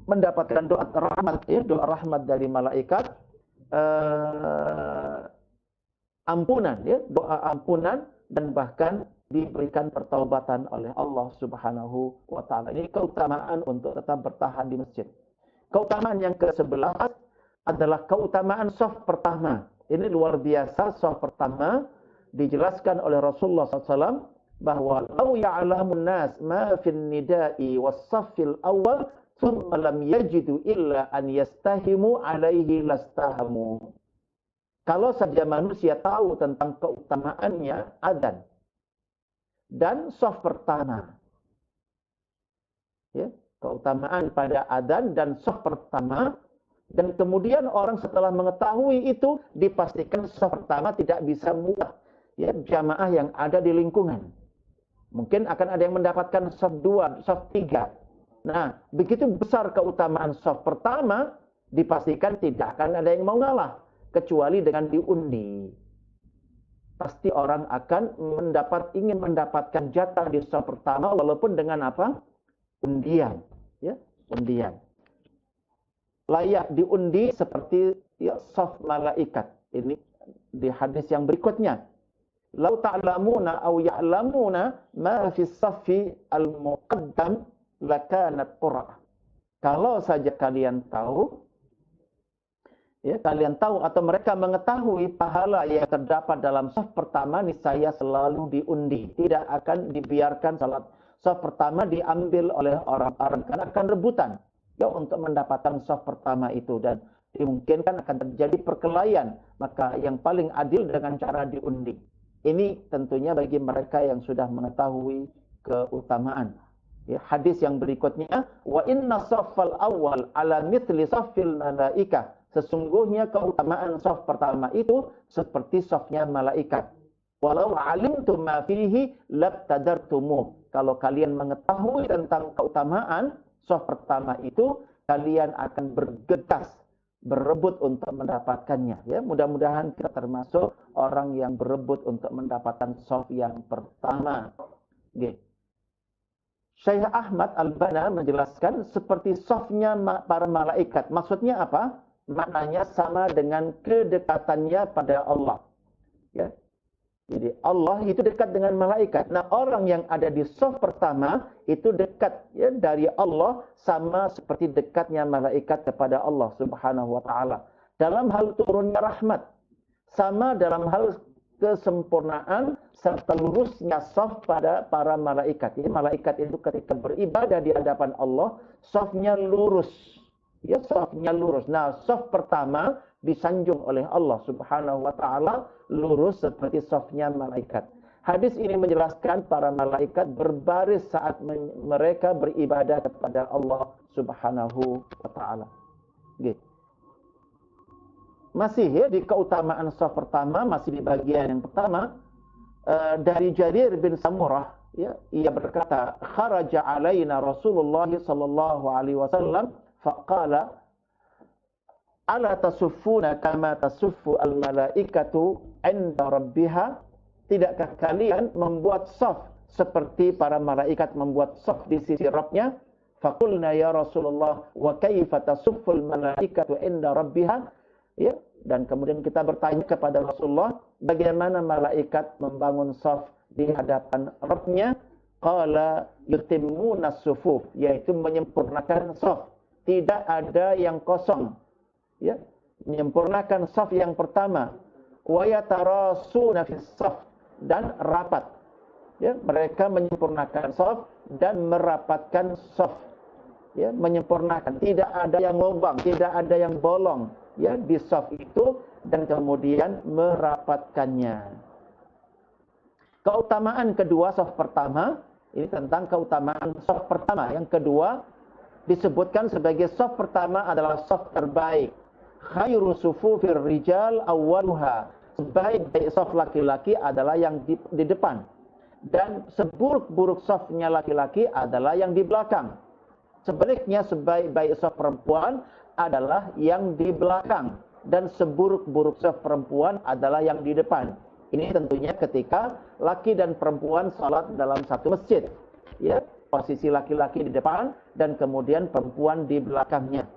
mendapatkan doa rahmat, doa rahmat dari malaikat, ampunan, doa ampunan, dan bahkan diberikan pertaubatan oleh Allah Subhanahu wa taala. Ini keutamaan untuk tetap bertahan di masjid. Keutamaan yang ke-11 adalah keutamaan shaf pertama. Ini luar biasa, shaf pertama dijelaskan oleh Rasulullah SAW bahwa lau ya'lamun nas ma fin nida'i was saffil awal thumma lam yajidu illa an yastahimu alaihi lastahamu. Kalau saja manusia tahu tentang keutamaannya adzan dan shaf pertama, ya, keutamaan pada adzan dan shaf pertama, dan kemudian orang setelah mengetahui itu dipastikan shaf pertama tidak bisa muat, ya, jamaah yang ada di lingkungan. Mungkin akan ada yang mendapatkan shaf 2, shaf 3. Nah, begitu besar keutamaan shaf pertama, dipastikan tidak akan ada yang mau ngalah kecuali dengan diundi. Pasti orang akan ingin mendapatkan jatah di shaf pertama walaupun dengan apa? Undian, ya, undian. Layak diundi seperti ya, shaf malaikat. Ini di hadis yang berikutnya. Lau ta'lamuna aw ya'lamuna ma fi shaffi al-muqaddam lakanat qur'ah. Kalau saja kalian tahu, ya, kalian tahu atau mereka mengetahui pahala yang terdapat dalam shaf pertama, niscaya selalu diundi. Tidak akan dibiarkan salat shaf pertama diambil oleh orang-orang, karena akan rebutan, ya, untuk mendapatkan shaf pertama itu, dan dimungkinkan akan terjadi perkelahian. Maka yang paling adil dengan cara diundi. Ini tentunya bagi mereka yang sudah mengetahui keutamaan. Ya, hadis yang berikutnya, wa inna shaffal awal ala mithli shaffil malaikah. Sesungguhnya keutamaan shaf pertama itu seperti shafnya malaikat. Walau alimtum ma fihi labtadartumuh. Kalau kalian mengetahui tentang keutamaan shaf pertama itu, kalian akan bergegas, berebut untuk mendapatkannya. Ya, mudah-mudahan kita termasuk orang yang berebut untuk mendapatkan shaf yang pertama. Gitu. Syekh Ahmad Al-Bana menjelaskan seperti shafnya para malaikat. Maksudnya apa? Maknanya sama dengan kedekatannya pada Allah. Ya. Jadi Allah itu dekat dengan malaikat. Nah, orang yang ada di shaf pertama itu dekat, ya, dari Allah, sama seperti dekatnya malaikat kepada Allah Subhanahu wa taala. Dalam hal turunnya rahmat, sama dalam hal kesempurnaan serta lurusnya shaf pada para malaikat. Jadi malaikat itu ketika beribadah di hadapan Allah, shafnya lurus. Ya, shafnya lurus. Nah, shaf pertama disanjung oleh Allah Subhanahu wa taala lurus seperti shafnya malaikat. Hadis ini menjelaskan para malaikat berbaris saat mereka beribadah kepada Allah Subhanahu wa taala. Gitu. Masih, ya, di keutamaan shaf pertama, masih di bagian yang pertama, dari Jarir bin Samurah, ya, ia berkata, kharaja alaina Rasulullah sallallahu alaihi wasallam faqala ala tasuffuna kama tasuffu al malaikatu 'inda rabbiha. Tidakkah kalian membuat shaf seperti para malaikat membuat shaf di sisi Rabbnya? Faqulna ya Rasulullah wa kaifa tasuffu al malaikatu 'inda rabbiha. Ya, dan kemudian kita bertanya kepada Rasulullah, bagaimana malaikat membangun saf di hadapan Rabbnya? Qala yutimmuna sufuf, yaitu menyempurnakan saf. Tidak ada yang kosong. Ya, menyempurnakan saf yang pertama. Wa yatarasuna fis saf, dan rapat. Ya, mereka menyempurnakan saf dan merapatkan saf. Ya, menyempurnakan, tidak ada yang lubang, tidak ada yang bolong, ya, di saf itu, dan kemudian merapatkannya. Keutamaan kedua saf pertama, ini tentang keutamaan saf pertama. Yang kedua disebutkan sebagai saf pertama adalah saf terbaik. Khairu sufufir rijal awwaluha, sebaik-baik saf laki-laki adalah yang di depan, dan seburuk-buruk safnya laki-laki adalah yang di belakang. Sebaliknya, sebaik-baik saf perempuan adalah yang di belakang, dan seburuk-buruk saf perempuan adalah yang di depan. Ini tentunya ketika laki dan perempuan salat dalam satu masjid. Ya, posisi laki-laki di depan dan kemudian perempuan di belakangnya.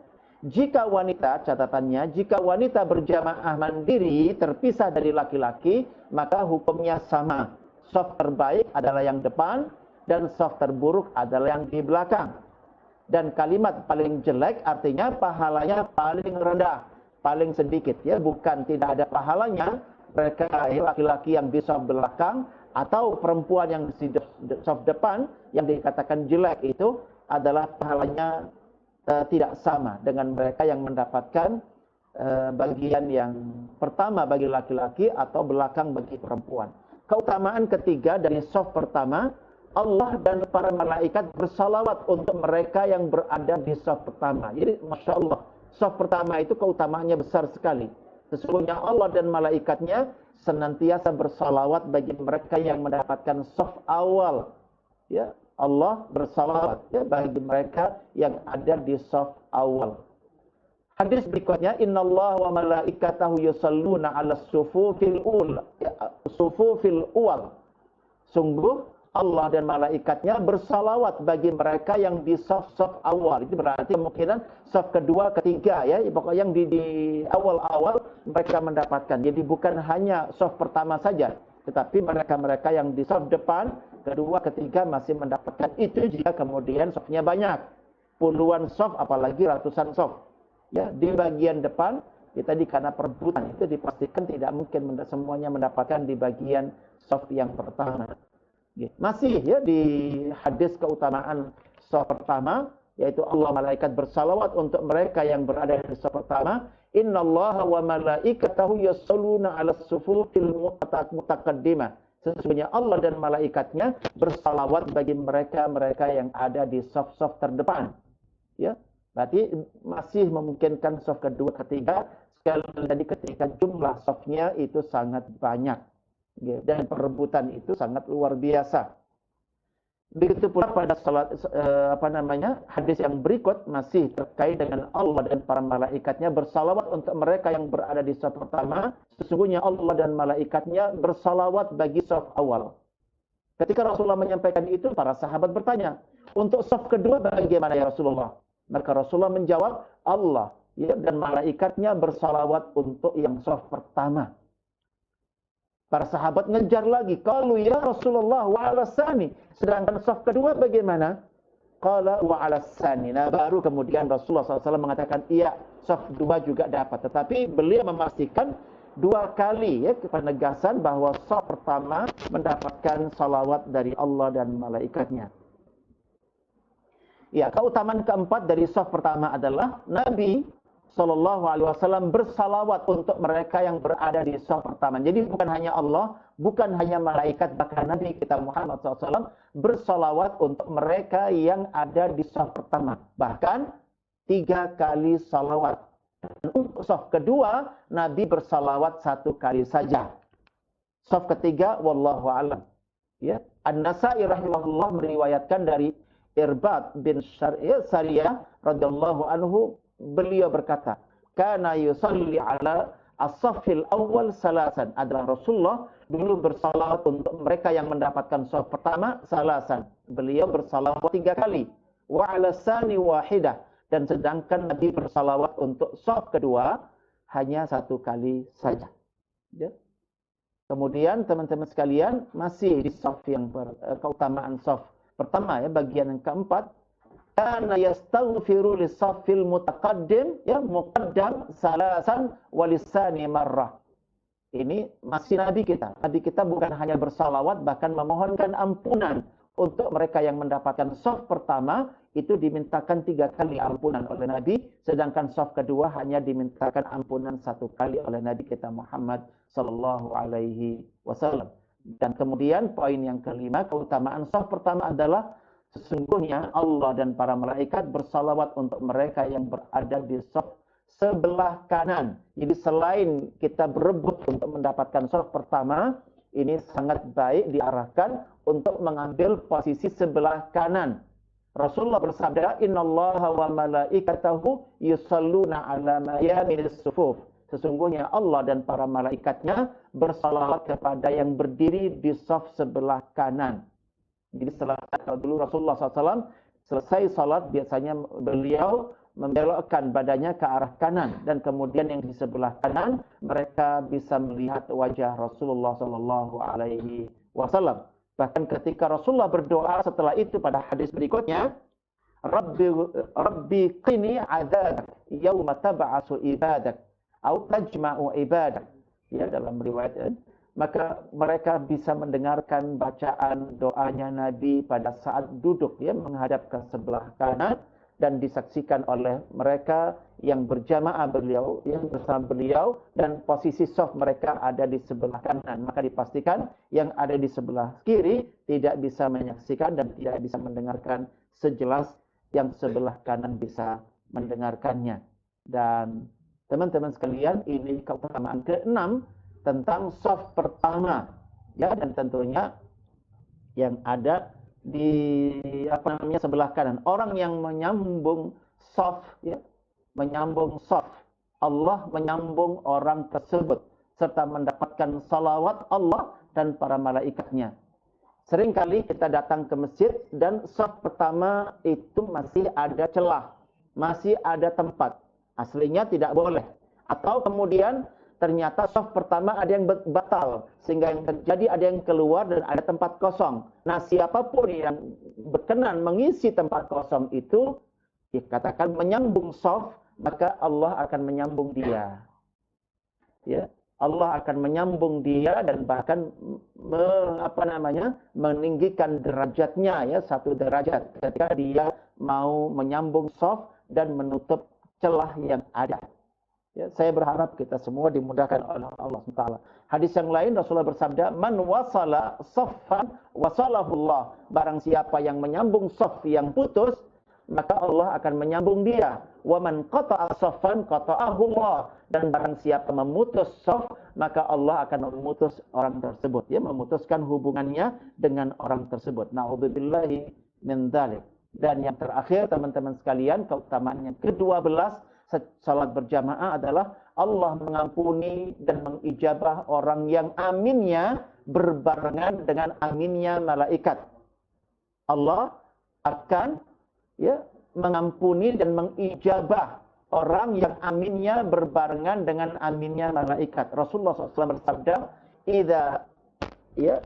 Jika wanita, catatannya, jika wanita berjamaah mandiri terpisah dari laki-laki, maka hukumnya sama. Saf terbaik adalah yang depan dan saf terburuk adalah yang di belakang. Dan kalimat paling jelek artinya pahalanya paling rendah, paling sedikit, ya, bukan tidak ada pahalanya. Mereka laki-laki yang di saf belakang atau perempuan yang di saf depan yang dikatakan jelek itu adalah pahalanya tidak sama dengan mereka yang mendapatkan bagian yang pertama bagi laki-laki atau belakang bagi perempuan. Keutamaan ketiga dari saf pertama, Allah dan para malaikat bersalawat untuk mereka yang berada di saf pertama. Jadi, Masya Allah, saf pertama itu keutamaannya besar sekali. Sesungguhnya Allah dan malaikatnya senantiasa bersalawat bagi mereka yang mendapatkan saf awal. Ya, Allah bersalawat, ya, bagi mereka yang ada di saf awal. Hadis berikutnya, innallaha wa malaikatahu yusalluna 'alas sufufil ula, sufufil awal. Sungguh Allah dan malaikatnya bersalawat bagi mereka yang di saf-saf awal. Itu berarti kemungkinan saf kedua, ketiga, ya, pokoknya yang di awal-awal mereka mendapatkan. Jadi bukan hanya saf pertama saja, tetapi mereka-mereka yang di saf depan, kedua, ketiga masih mendapatkan itu jika kemudian safnya banyak. Puluhan saf, apalagi ratusan saf. Ya, di bagian depan, kita karena perebutan itu dipastikan tidak mungkin semuanya mendapatkan di bagian saf yang pertama. Masih, ya, di hadis keutamaan saf pertama, yaitu Allah malaikat bersalawat untuk mereka yang berada di saf pertama. Innallaha wa malaikatahu yusalluna 'alas sufufil mutaqaddimah. Sesungguhnya Allah dan malaikatnya bersalawat bagi mereka-mereka yang ada di saf-saf terdepan. Ya, berarti masih memungkinkan saf kedua, ketiga, sekali lagi ketika jumlah safnya itu sangat banyak. Dan perebutan itu sangat luar biasa. Begitu pula pada salat hadis yang berikut masih terkait dengan Allah dan para malaikatnya bersalawat untuk mereka yang berada di saf pertama. Sesungguhnya Allah dan malaikatnya bersalawat bagi saf awal. Ketika Rasulullah menyampaikan itu, para sahabat bertanya, untuk saf kedua bagaimana ya Rasulullah? Maka Rasulullah menjawab, Allah, ya, dan malaikatnya bersalawat untuk yang saf pertama. Para sahabat ngejar lagi. Qalu ya Rasulullah wa 'alas tsani. Sedangkan saf kedua bagaimana? Qala wa 'alas tsani. Nah, baru kemudian Rasulullah SAW mengatakan, iya, saf dua juga dapat. Tetapi beliau memastikan dua kali, ya, penegasan bahwa saf pertama mendapatkan salawat dari Allah dan malaikatnya. Ya, keutamaan keempat dari saf pertama adalah Nabi Sallallahu Alaihi Wasallam bersalawat untuk mereka yang berada di saf pertama. Jadi bukan hanya Allah, bukan hanya malaikat, bahkan Nabi kita Muhammad SAW bersalawat untuk mereka yang ada di saf pertama. Bahkan 3 kali salawat. Dan untuk saf kedua, Nabi bersalawat 1 kali saja. Saf ketiga, wallahu a'lam. Ya, An-Nasa'i rahimahullah meriwayatkan dari Irbad bin Sariyah radhiyallahu anhu, beliau berkata, kana yusalli ala as-saffil awal salasan. Adalah Rasulullah dulu bersalawat untuk mereka yang mendapatkan saf pertama salasan. Beliau bersalawat 3 kali. Wa ala sani wahidah. Dan sedangkan Nabi bersalawat untuk saf kedua hanya satu kali saja. Ya. Kemudian teman-teman sekalian, masih di saf yang keutamaan saf pertama ya, bagian yang keempat, kana yastaghfiru lis-saffil mutaqaddim ya muqaddam salasan walisani marrah. Ini masih Nabi kita. Nabi kita bukan hanya bersalawat, bahkan memohonkan ampunan untuk mereka yang mendapatkan saf pertama, itu dimintakan 3 kali ampunan oleh Nabi, sedangkan saf kedua hanya dimintakan ampunan 1 kali oleh Nabi kita Muhammad sallallahu alaihi wasallam. Dan kemudian poin yang kelima, keutamaan saf pertama adalah sesungguhnya Allah dan para malaikat bersalawat untuk mereka yang berada di saf sebelah kanan. Jadi selain kita berebut untuk mendapatkan saf pertama, ini sangat baik diarahkan untuk mengambil posisi sebelah kanan. Rasulullah bersabda, "Innallaha wa malaikatahu yusalluna 'ala mayaminis sufuf." Sesungguhnya Allah dan para malaikatnya bersalawat kepada yang berdiri di saf sebelah kanan. Jadi kalau dulu Rasulullah SAW selesai salat, biasanya beliau membelokkan badannya ke arah kanan, dan kemudian yang di sebelah kanan mereka bisa melihat wajah Rasulullah SAW. Bahkan ketika Rasulullah berdoa setelah itu pada hadis berikutnya, Rabbi qini adzabak yauma tab'atsu ibadak au tajma'u ibadak. Ya, dalam riwayat, maka mereka bisa mendengarkan bacaan doanya Nabi pada saat duduk ya menghadap ke sebelah kanan, dan disaksikan oleh mereka yang berjamaah beliau, yang bersama beliau, dan posisi saf mereka ada di sebelah kanan. Maka dipastikan yang ada di sebelah kiri tidak bisa menyaksikan dan tidak bisa mendengarkan sejelas yang sebelah kanan bisa mendengarkannya. Dan teman-teman sekalian, ini keutamaan ke-6 tentang saf pertama. Ya, dan tentunya yang ada di sebelah kanan, orang yang menyambung saf ya, menyambung saf, Allah menyambung orang tersebut serta mendapatkan salawat Allah dan para malaikatnya. Seringkali kita datang ke masjid dan saf pertama itu masih ada celah, masih ada tempat. Aslinya tidak boleh. Atau kemudian ternyata saf pertama ada yang batal, sehingga yang terjadi ada yang keluar dan ada tempat kosong. Nah, siapapun yang berkenan mengisi tempat kosong itu, dikatakan menyambung saf, maka Allah akan menyambung dia. Ya, Allah akan menyambung dia dan bahkan meninggikan derajatnya ya, 1 derajat ketika dia mau menyambung saf dan menutup celah yang ada. Ya, saya berharap kita semua dimudahkan oleh Allah SWT. Hadis yang lain Rasulullah bersabda, "Man wasala saffan wasalahullah." Barang siapa yang menyambung saf yang putus, maka Allah akan menyambung dia. Wa man qata'a saffan qata'ahullah. Dan barang siapa memutus saf, maka Allah akan memutus orang tersebut. Ya, memutuskan hubungannya dengan orang tersebut. Na'udzubillahi min dzalik. Dan yang terakhir teman-teman sekalian, keutamaan yang ke-12 salat berjamaah adalah Allah mengampuni dan mengijabah orang yang aminnya berbarengan dengan aminnya malaikat. Allah akan ya mengampuni dan mengijabah orang yang aminnya berbarengan dengan aminnya malaikat. Rasulullah SAW bersabda, "Idza ya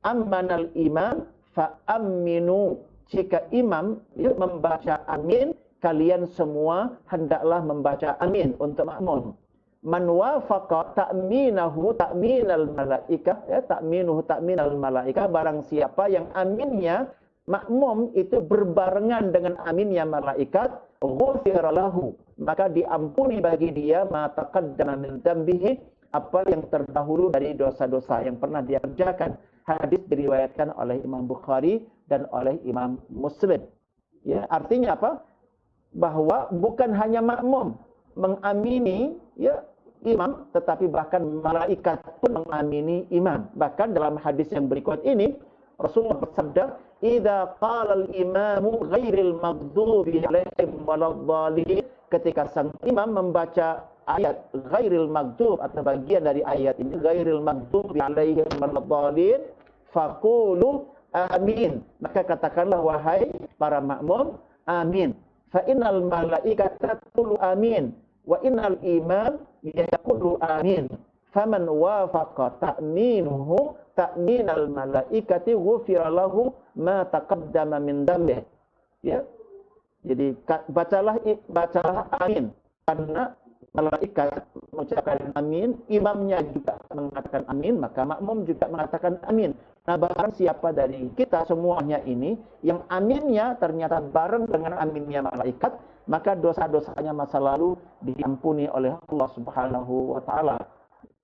ammanal imam fa aminu." Jika imam ya, membaca amin, kalian semua hendaklah membaca amin untuk makmum. Man wafaqa ta'minahu ta'minal malaikah, ya, ta'minuhu ta'minal malaikah, barang siapa yang aminnya makmum itu berbarengan dengan aminnya malaikat, ghufira lahu, maka diampuni bagi dia ma taqaddama min dzambihi, apa yang terdahulu dari dosa-dosa yang pernah dia kerjakan. Hadis diriwayatkan oleh Imam Bukhari dan oleh Imam Muslim. Ya, artinya apa? Bahwa bukan hanya makmum mengamini ya imam, tetapi bahkan malaikat pun mengamini imam. Bahkan dalam hadis yang berikut ini Rasulullah bersabda, "Idza qala al-imamu ghairil maghdubi 'alaihim waladdallin." Ketika sang imam membaca ayat ghairil maghdub atau bagian dari ayat ini, ghairil maghdubi 'alaihim waladdallin, faqulu amin. Maka katakanlah wahai para makmum, amin. Fa innal malaikata taqulu amin wa innal imam yaqulu amin faman wafaqa ta'minuhu ta'minal malaikati ghufira lahu ma taqaddama min dhanbi. Ya. Jadi bacalah amin karena malaikat mengucapkan amin, imamnya juga mengatakan amin, maka makmum juga mengatakan amin. Nah, barang siapa dari kita semuanya ini yang aminnya ternyata bareng dengan aminnya malaikat, maka dosa-dosanya masa lalu diampuni oleh Allah Subhanahu wa taala.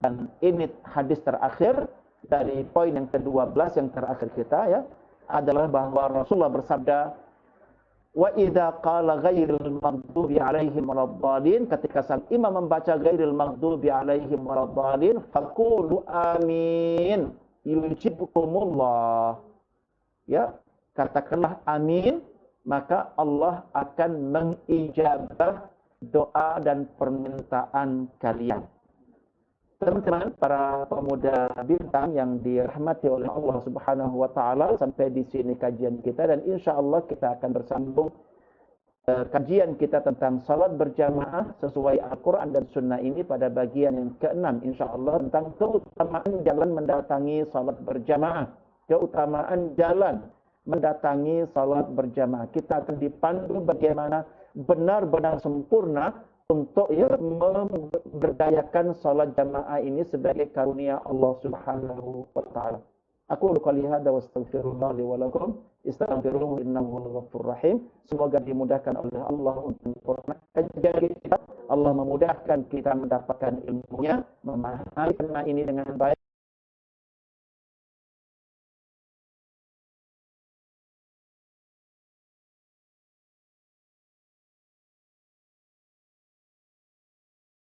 Dan ini hadis terakhir dari poin yang ke-12 yang terakhir kita ya, adalah bahwa Rasulullah bersabda, wa idza qala ghairil maghdubi alaihim waladdallin, ketika sang imam membaca ghairil maghdubi alaihim waladdallin faqulu amin yujibukumullah. Ya, katakanlah amin, maka Allah akan mengijabah doa dan permintaan kalian. Teman-teman, para pemuda bintang yang dirahmati oleh Allah Subhanahu wa taala, sampai di sini kajian kita, dan insya Allah kita akan bersambung kajian kita tentang salat berjamaah sesuai Al-Quran dan Sunnah ini pada bagian yang ke-6 insya Allah, tentang keutamaan jalan mendatangi salat berjamaah. Keutamaan jalan mendatangi salat berjamaah. Kita akan dipandu bagaimana benar-benar sempurna untuk memberdayakan salat jamaah ini sebagai karunia Allah Subhanahu wa taala. Aku qouli hadza wa astaghfirullah li wa lakum, istaghfiruhu innahu ghafurur rahim. Semoga dimudahkan oleh Allah untuk menyempurnakan kajian kita. Allah memudahkan kita mendapatkan ilmunya, memahami tema ini dengan baik.